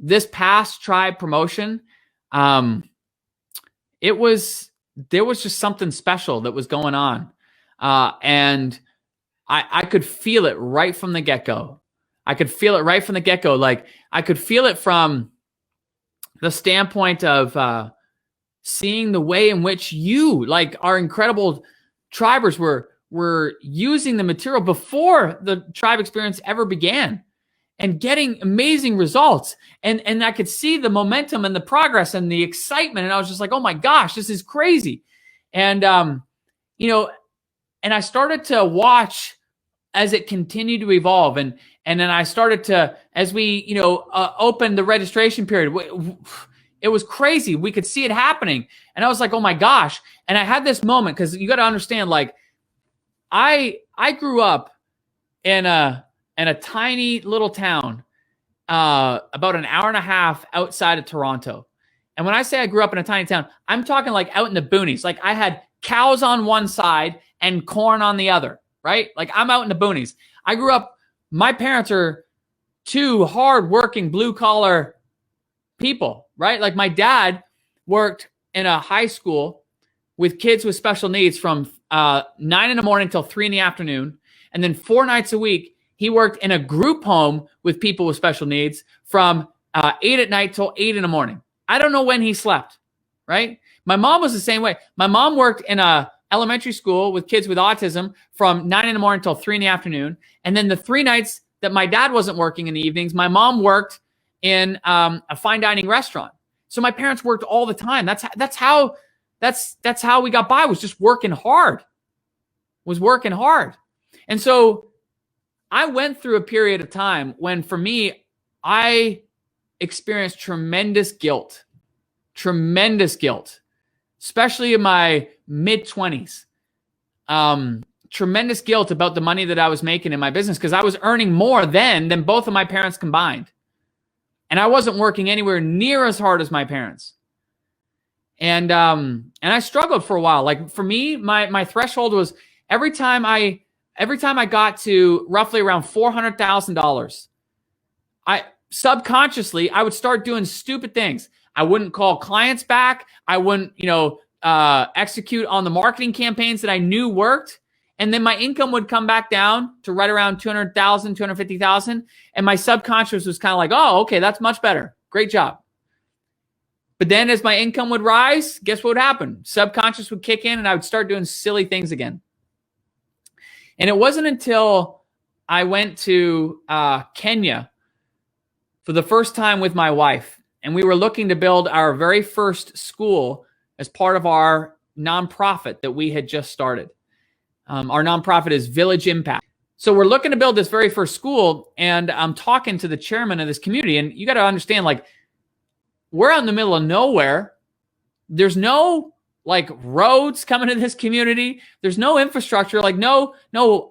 this past tribe promotion, there was just something special that was going on. And I could feel it right from the get-go. Like, I could feel it from the standpoint of seeing the way in which you, like our incredible tribers, were using the material before the tribe experience ever began and getting amazing results. And I could see the momentum and the progress and the excitement. And I was just like, oh my gosh, this is crazy. And, and I started to watch as it continued to evolve. And then I started to, as we, opened the registration period, it was crazy. We could see it happening. And I was like, oh my gosh. And I had this moment, because you got to understand, like, I grew up in a tiny little town, about an hour and a half outside of Toronto. And when I say I grew up in a tiny town, I'm talking like out in the boonies. Like, I had cows on one side and corn on the other, right? Like, I'm out in the boonies. I grew up, my parents are two hardworking blue collar people, right? Like, my dad worked in a high school with kids with special needs from 9 in the morning till 3 in the afternoon. And then 4 nights a week, he worked in a group home with people with special needs from 8 at night till 8 in the morning. I don't know when he slept, right? My mom was the same way. My mom worked in a elementary school with kids with autism from 9 in the morning till 3 in the afternoon. And then the 3 nights that my dad wasn't working in the evenings, my mom worked in a fine dining restaurant. So my parents worked all the time. That's how we got by, was just working hard. And so I went through a period of time when, for me, I experienced tremendous guilt, especially in my mid-20s. Tremendous guilt about the money that I was making in my business, because I was earning more then than both of my parents combined. And I wasn't working anywhere near as hard as my parents. And I struggled for a while. Like, for me, my threshold was every time I got to roughly around $400,000, I subconsciously would start doing stupid things. I wouldn't call clients back. I wouldn't, execute on the marketing campaigns that I knew worked. And then my income would come back down to right around 200,000, 250,000. And my subconscious was kind of like, oh, okay, that's much better. Great job. But then as my income would rise, guess what would happen? Subconscious would kick in and I would start doing silly things again. And it wasn't until I went to Kenya for the first time with my wife, and we were looking to build our very first school as part of our nonprofit that we had just started. Our nonprofit is Village Impact. So we're looking to build this very first school, and I'm talking to the chairman of this community. And you got to understand, like, we're out in the middle of nowhere. There's no like roads coming to this community. There's no infrastructure, like no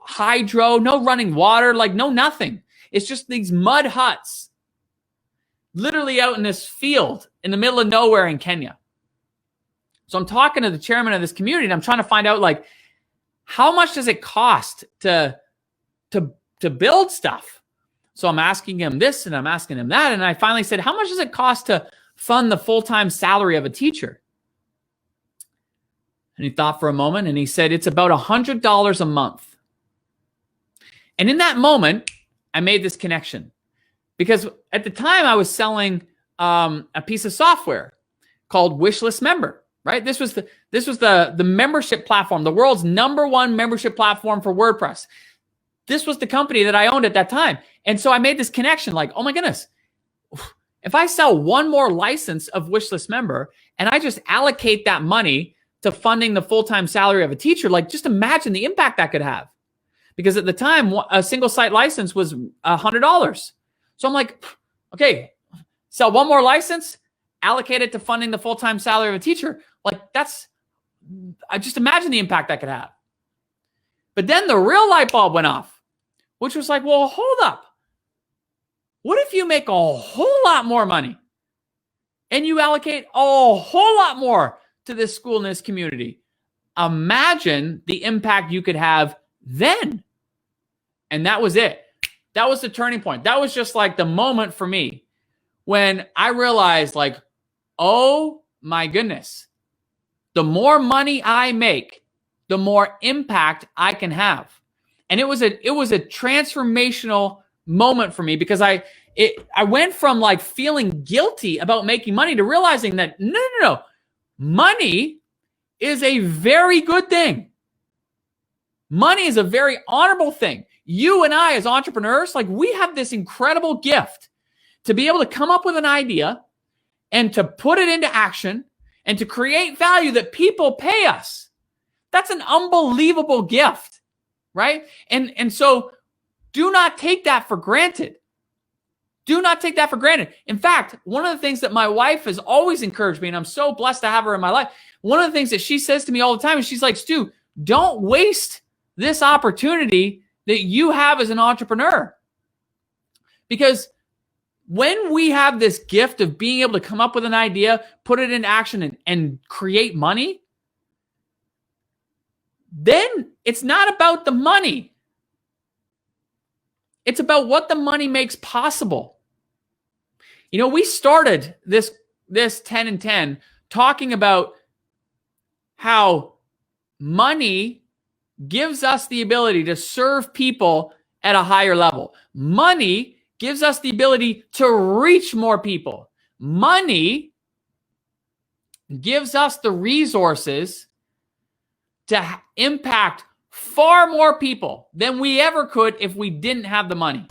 hydro, no running water, like no nothing. It's just these mud huts, literally out in this field in the middle of nowhere in Kenya. So I'm talking to the chairman of this community, and I'm trying to find out, like, how much does it cost to build stuff? So I'm asking him this and I'm asking him that. And I finally said, how much does it cost to fund the full-time salary of a teacher? And he thought for a moment and he said, it's about $100 a month. And in that moment, I made this connection, because at the time I was selling a piece of software called Wishlist Member. Right? This was the membership platform, the world's #1 membership platform for WordPress. This was the company that I owned at that time. And so I made this connection, like, oh my goodness, if I sell one more license of Wishlist Member and I just allocate that money to funding the full-time salary of a teacher, like, just imagine the impact that could have. Because at the time, a single site license was $100. So I'm like, okay, sell one more license, allocate it to funding the full-time salary of a teacher. Like, I just imagine the impact that could have. But then the real light bulb went off, which was like, well, hold up. What if you make a whole lot more money and you allocate a whole lot more to this school and this community? Imagine the impact you could have then. And that was it. That was the turning point. That was just like the moment for me when I realized, like, oh my goodness, the more money I make, the more impact I can have. And it was a transformational moment for me, because I went from like feeling guilty about making money to realizing that no, money is a very good thing. Money is a very honorable thing. You and I as entrepreneurs, like, we have this incredible gift to be able to come up with an idea and to put it into action and to create value that people pay us. That's an unbelievable gift, right? And so do not take that for granted. Do not take that for granted. In fact, one of the things that my wife has always encouraged me, and I'm so blessed to have her in my life, one of the things that she says to me all the time is, she's like, Stu, don't waste this opportunity that you have as an entrepreneur. Because when we have this gift of being able to come up with an idea, put it into action, and create money, then it's not about the money. It's about what the money makes possible. You know, we started this 10 and 10 talking about how money gives us the ability to serve people at a higher level. Money gives us the ability to reach more people. Money gives us the resources to impact far more people than we ever could if we didn't have the money.